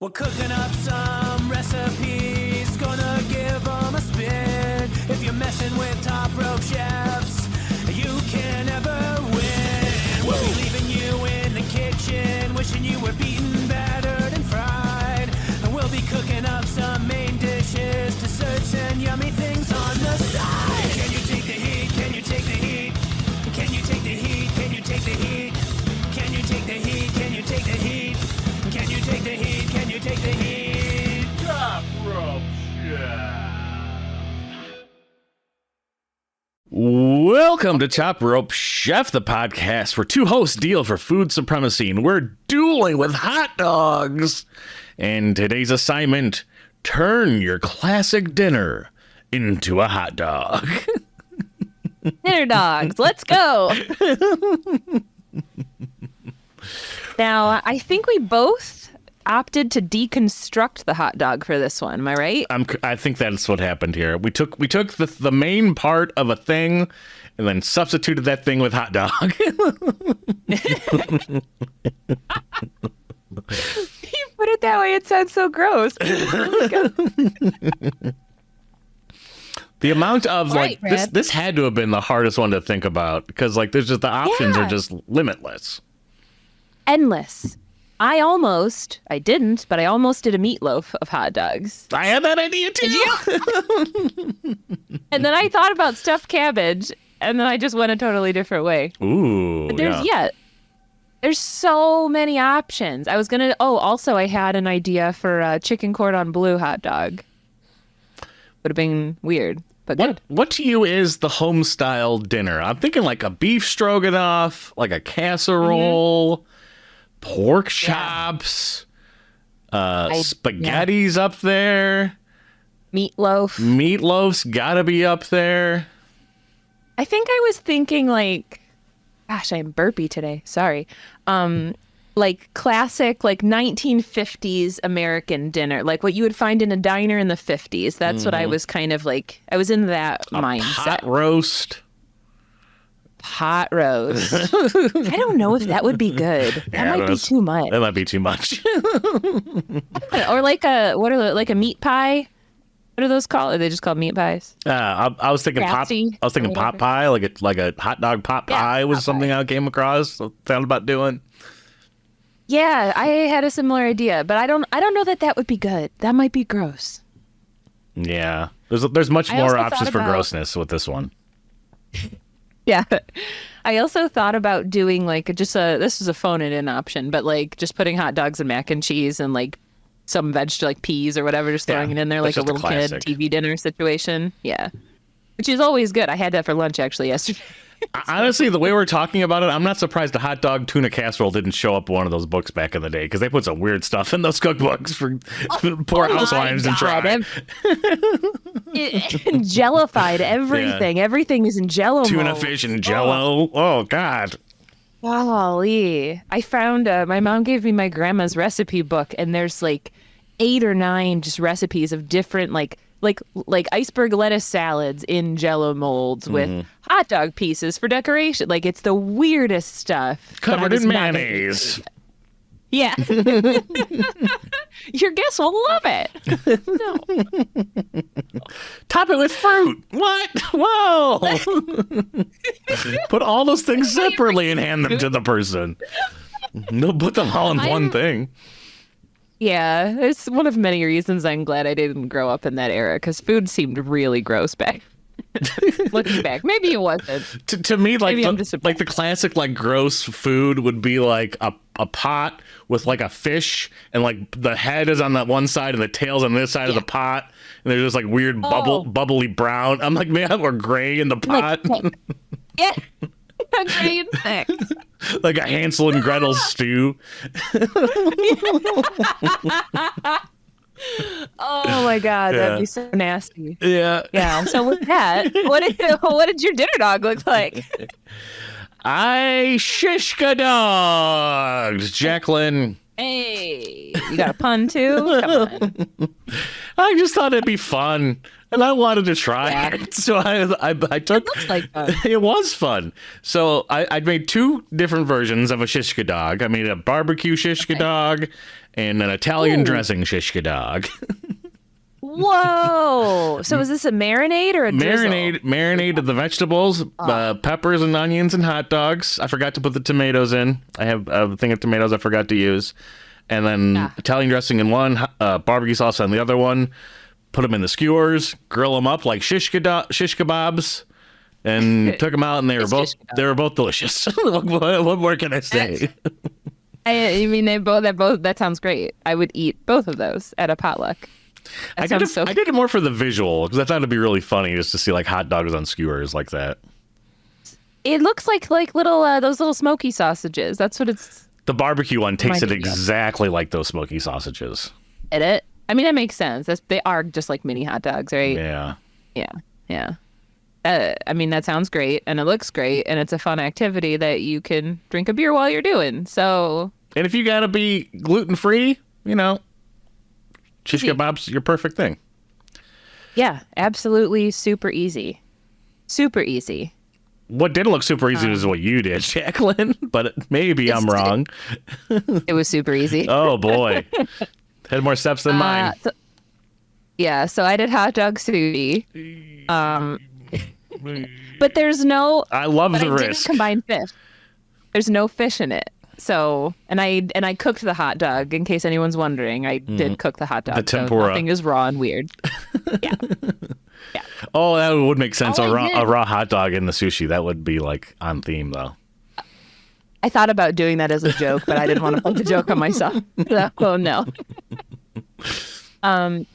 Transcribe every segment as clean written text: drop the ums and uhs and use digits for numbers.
We're cooking up some recipes, gonna give them a spin. If you're messing with top rope chefs, you can never win. We'll be leaving you in the kitchen, wishing you were beaten, battered, and fried. And we'll be cooking up some main dishes, desserts, and yummy things on the side. Can you take the heat? Can you take the heat? Can you take the heat? Can you take the heat? Can you take the heat? Can you take the heat? Can you take the heat? Can you take the heat? Top rope chef. Welcome to Top Rope Chef, the podcast where two hosts deal for food supremacy, and we're dueling with hot dogs. And today's assignment, turn your classic dinner into a hot dog. Dinner dogs, let's go. Now, I think we both opted to deconstruct the hot dog for this one. Am I right? I think that's what happened here. We took the main part of a thing and then substituted that thing with hot dog. You put it that way, it sounds so gross. The amount of Right, this had to have been the hardest one to think about because there's just the options are just limitless. Endless. I didn't, but I almost did a meatloaf of hot dogs. I had that idea too. And then I thought about stuffed cabbage, and then I just went a totally different way. Ooh, But there's so many options. I was gonna. Oh, also I had an idea for a chicken cordon bleu hot dog. Would have been weird, but good. What to you is the home style dinner? I'm thinking like a beef stroganoff, like a casserole, pork chops, spaghetti's up there. Meatloaf's gotta be up there. I think I was thinking gosh, I'm burpy today. Sorry. Classic 1950s American dinner, like what you would find in a diner in the 50s. That's what I was kind of I was in that mindset. Pot roast. I don't know if that would be good. That might be too much. That might be too much. Or like a meat pie. What are those called? Are they just called meat pies? I was thinking pot pie, like a hot dog pot pie was something I came across. Thought about doing. Yeah, I had a similar idea, but I don't know that would be good. That might be gross. Yeah, there's much more options for grossness with this one. Yeah, I also thought about doing this is a phone-it-in option, but just putting hot dogs and mac and cheese and some vegetable peas or whatever, just throwing it in there like a little kid TV dinner situation. Yeah, which is always good. I had that for lunch actually yesterday. Honestly, the way we're talking about it, I'm not surprised a hot dog tuna casserole didn't show up in one of those books back in the day because they put some weird stuff in those cookbooks for poor housewives to try. It jellified everything. Yeah. Everything is in jello. Tuna molds. Fish and jello. Oh God. Golly. I found my mom gave me my grandma's recipe book, and there's 8 or 9 just recipes of different like iceberg lettuce salads in jello molds with hot dog pieces for decoration. It's the weirdest stuff. Covered in mayonnaise. Yeah. Your guests will love it. No. Top it with fruit. What? Whoa. Put all those things separately and hand them to the person. No, put them all in one thing. Yeah, it's one of many reasons I'm glad I didn't grow up in that era, because food seemed really gross back. Looking back, maybe it wasn't. To me, the classic gross food would be a pot with a fish, and the head is on that one side and the tail's on this side of the pot, and there's just weird bubbly brown. I'm man, we're gray in the pot. Yeah. Gray and thick. Like a Hansel and Gretel stew. Oh my God, that'd be so nasty. Yeah. Yeah. So with that, what did your dinner dog look like? I shishka dogged, Jaclyn. Hey, you got a pun too? Come on. I just thought it'd be fun, and I wanted to try it. So I took. It looks like fun. It was fun. So I made 2 different versions of a shishka dog. I made a barbecue shishka dog and an Italian dressing shishka dog. Whoa! So is this a marinade or a drizzle? Marinade of the vegetables, peppers and onions and hot dogs. I forgot to put the tomatoes in. I have a thing of tomatoes I forgot to use. And then Italian dressing in one, barbecue sauce on the other one. Put them in the skewers, grill them up like shish kebabs, and took them out, and they were both delicious. What more can I say? I mean, that sounds great. I would eat both of those at a potluck. I did it more for the visual because I thought it'd be really funny just to see like hot dogs on skewers like that. It looks like little those little smoky sausages. That's what it's. The barbecue one tasted exactly like those smoky sausages. Did it? I mean, that makes sense. They are just like mini hot dogs, right? Yeah. Yeah. I mean, that sounds great, and it looks great, and it's a fun activity that you can drink a beer while you're doing. So. And if you gotta be gluten free, shish kebab's your perfect thing. Yeah, absolutely, super easy. Super easy. What didn't look super easy was what you did, Jaclyn, but maybe I'm wrong. It was super easy. Oh, boy. Had more steps than mine. So I did hot dog sushi. But there's no... I love the risk. I didn't combine fish. There's no fish in it. So, and I cooked the hot dog, in case anyone's wondering. I did cook the hot dog. The tempura. So nothing is raw and weird. Yeah. Oh, that would make sense. A raw hot dog in the sushi. That would be like on theme, though. I thought about doing that as a joke, but I didn't want to put the joke on myself. Oh, no.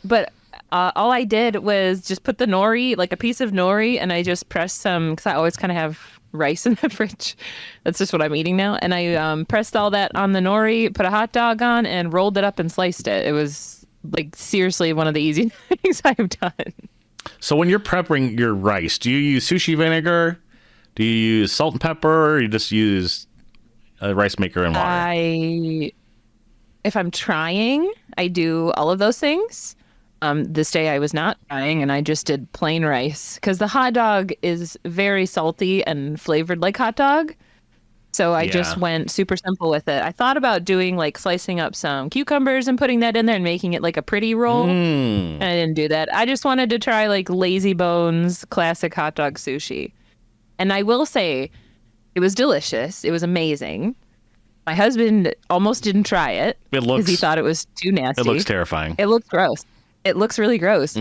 But all I did was just put the nori, like a piece of nori, and I just pressed some, because I always kind of have rice in the fridge. That's just what I'm eating now. And I pressed all that on the nori, put a hot dog on, and rolled it up and sliced it. It was like seriously one of the easy things I've done. So when you're prepping your rice, do you use sushi vinegar? Do you use salt and pepper, or you just use a rice maker and water? If I'm trying, I do all of those things. This day I was not trying, and I just did plain rice because the hot dog is very salty and flavored like hot dog. So I just went super simple with it. I thought about doing like slicing up some cucumbers and putting that in there and making it like a pretty roll. And I didn't do that. I just wanted to try like Lazy Bones classic hot dog sushi. And I will say it was delicious. It was amazing. My husband almost didn't try it because he thought it was too nasty. It looks terrifying. It looks gross. It looks really gross.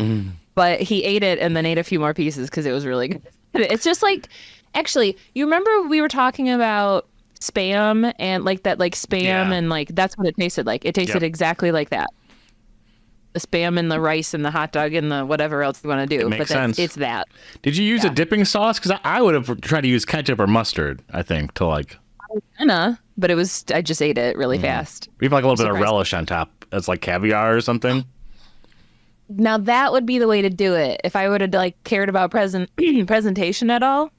But he ate it and then ate a few more pieces because it was really good. It's just like... Actually, you remember we were talking about Spam and like that, like Spam and like that's what it tasted like. It tasted exactly like that. The Spam and the rice and the hot dog and the whatever else you want to do. It makes sense. It's that. Did you use a dipping sauce? Because I would have tried to use ketchup or mustard, I think, to like... But it was, I just ate it really fast. Even like a little bit of relish on top. It's like caviar or something. Now that would be the way to do it. If I would have like cared about presentation at all.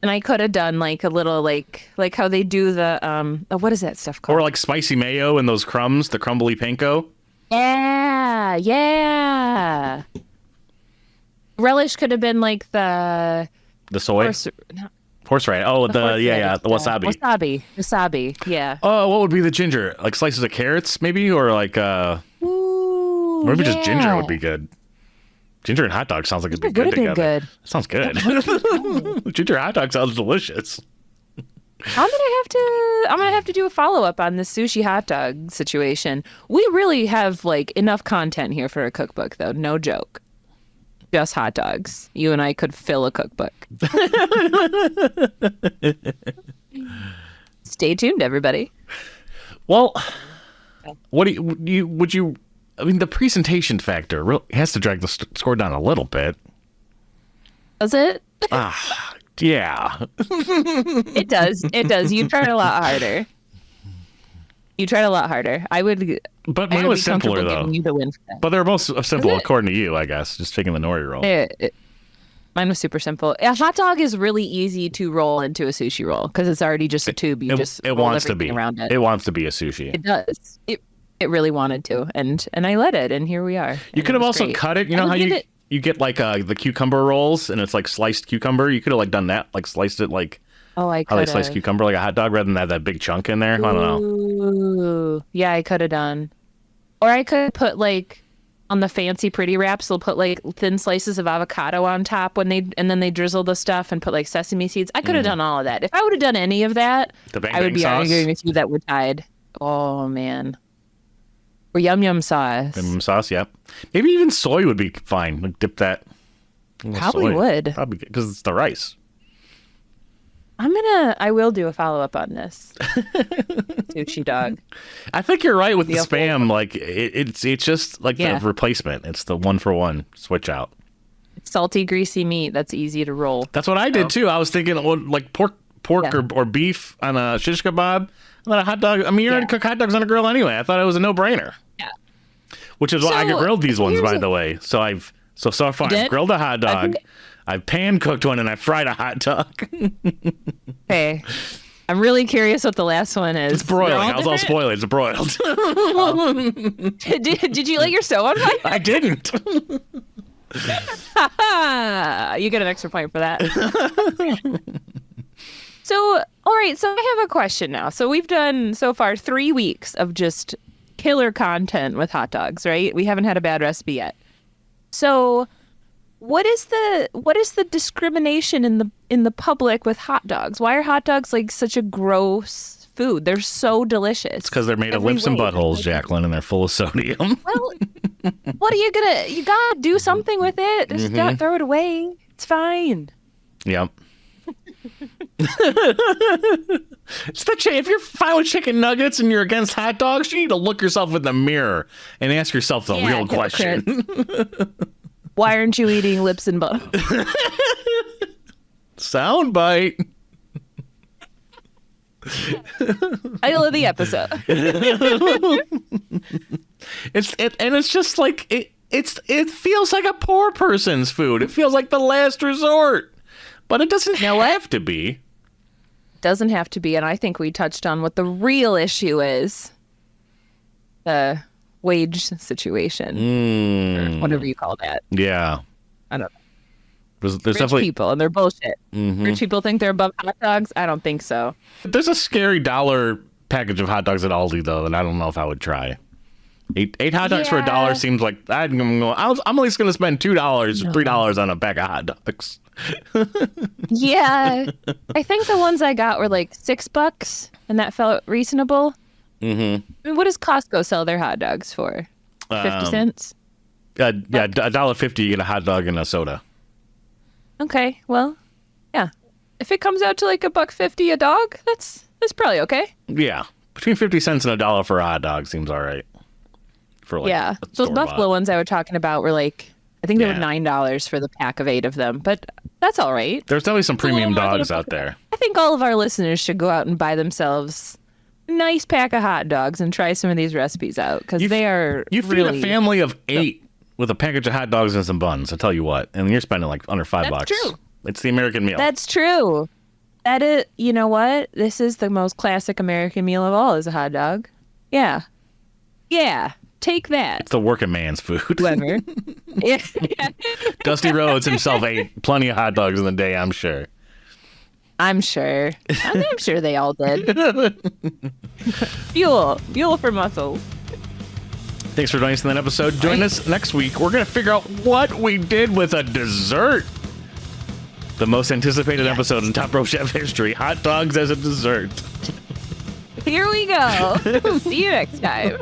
And I could have done like a little like how they do the what is that stuff called? Or like spicy mayo and those crumbs, the crumbly panko. Yeah. Relish could have been like the soy. Horseradish. Oh, the wasabi. Wasabi. Yeah. Oh, what would be the ginger? Like slices of carrots, maybe, or like maybe just ginger would be good. Ginger and hot dog sounds like it'd be good together. Good. Sounds good. Ginger hot dog sounds delicious. I'm gonna have to do a follow-up on this sushi hot dog situation. We really have like enough content here for a cookbook, though. No joke. Just hot dogs. You and I could fill a cookbook. Stay tuned, everybody. Well, what would you? I mean, the presentation factor has to drag the score down a little bit. Does it? Yeah. It does. It does. You tried a lot harder. I would. But mine was simpler, though. You the win for that. But they're both simple, according to you, I guess. Just taking the nori roll. Mine was super simple. A hot dog is really easy to roll into a sushi roll because it's already just a tube. It wants to be around it. It wants to be a sushi. It does. it really wanted to, and I let it, and here we are. You could have also cut it. You know how you get like the cucumber rolls, and it's like sliced cucumber. You could have like done that, like sliced it like I how they could slice cucumber like a hot dog, rather than have that big chunk in there. I don't know. Ooh, yeah, I could have done, or I could put like on the fancy pretty wraps. They'll put like thin slices of avocado on top and then they drizzle the stuff and put like sesame seeds. I could have done all of that. If I would have done any of that, I would be arguing with you that we're tied. Oh man. Or yum yum sauce. Yum yum sauce, yep. Maybe even soy would be fine. Like dip that. Probably would. Probably because it's the rice. I will do a follow-up on this. Sushi dog. I think you're right with the Spam. Like it's just like the replacement. It's the 1-for-1 switch out. It's salty, greasy meat that's easy to roll. That's what I did too. I was thinking like pork or beef on a shish kebab, and then a hot dog. I mean, you're gonna cook hot dogs on a grill anyway. I thought it was a no-brainer. Yeah. Which is why I grilled these ones, by the way. So so far I've grilled a hot dog. I've pan-cooked one, and I fried a hot dog. Okay. I'm really curious what the last one is. It's broiling. I'll spoil it. It's broiled. Did you let your stove on fire? I didn't. You get an extra point for that. So, all right. So I have a question now. So we've done so far 3 weeks of just killer content with hot dogs, right? We haven't had a bad recipe yet. So what is the discrimination in the public with hot dogs? Why are hot dogs like such a gross food? They're so delicious. It's because they're made of lips and buttholes, Jaclyn, and they're full of sodium. Well, what are you gonna? You gotta do something with it. Just don't throw it away. It's fine. Yep. It's if you're fine with chicken nuggets and you're against hot dogs, you need to look yourself in the mirror and ask yourself the real question. Why aren't you eating lips and butter? Soundbite. Title of the episode. It's just like it feels like a poor person's food. It feels like the last resort, but it doesn't have to be. Doesn't have to be, and I think we touched on what the real issue is. The wage situation, or whatever you call that. Yeah. I don't know. There's Rich definitely people, and they're bullshit. Rich people think they're above hot dogs. I don't think so. There's a scary $1 package of hot dogs at Aldi, though, that I don't know if I would try. Eight hot dogs for $1 seems like I'm at least going to spend $2, $3 on a bag of hot dogs. Yeah. I think the ones I got were like $6, and that felt reasonable. I mean, what does Costco sell their hot dogs for? 50 cents? Yeah, $1.50 you get a hot dog and a soda. Okay, well, yeah. If it comes out to like $1.50 a dog, that's probably okay. Yeah, between 50 cents and $1 for a hot dog seems all right. For like those Buffalo ones I was talking about were like, I think they were $9 for the pack of 8 of them, but that's all right. There's definitely some premium dogs out there. I think all of our listeners should go out and buy themselves a nice pack of hot dogs and try some of these recipes out, because they are You feed a family of 8 with a package of hot dogs and some buns, I'll tell you what, and you're spending like under $5. That's true. It's the American meal. That's true. That is, you know what? This is the most classic American meal of all, is a hot dog. Yeah. Yeah. Take that. It's the working man's food. Whoever. Yeah. Dusty Rhodes himself ate plenty of hot dogs in the day, I'm sure. I'm sure. I'm sure they all did. Fuel for muscles. Thanks for joining us in that episode. Join us next week. We're going to figure out what we did with a dessert. The most anticipated episode in Top Rope Chef history. Hot dogs as a dessert. Here we go. See you next time.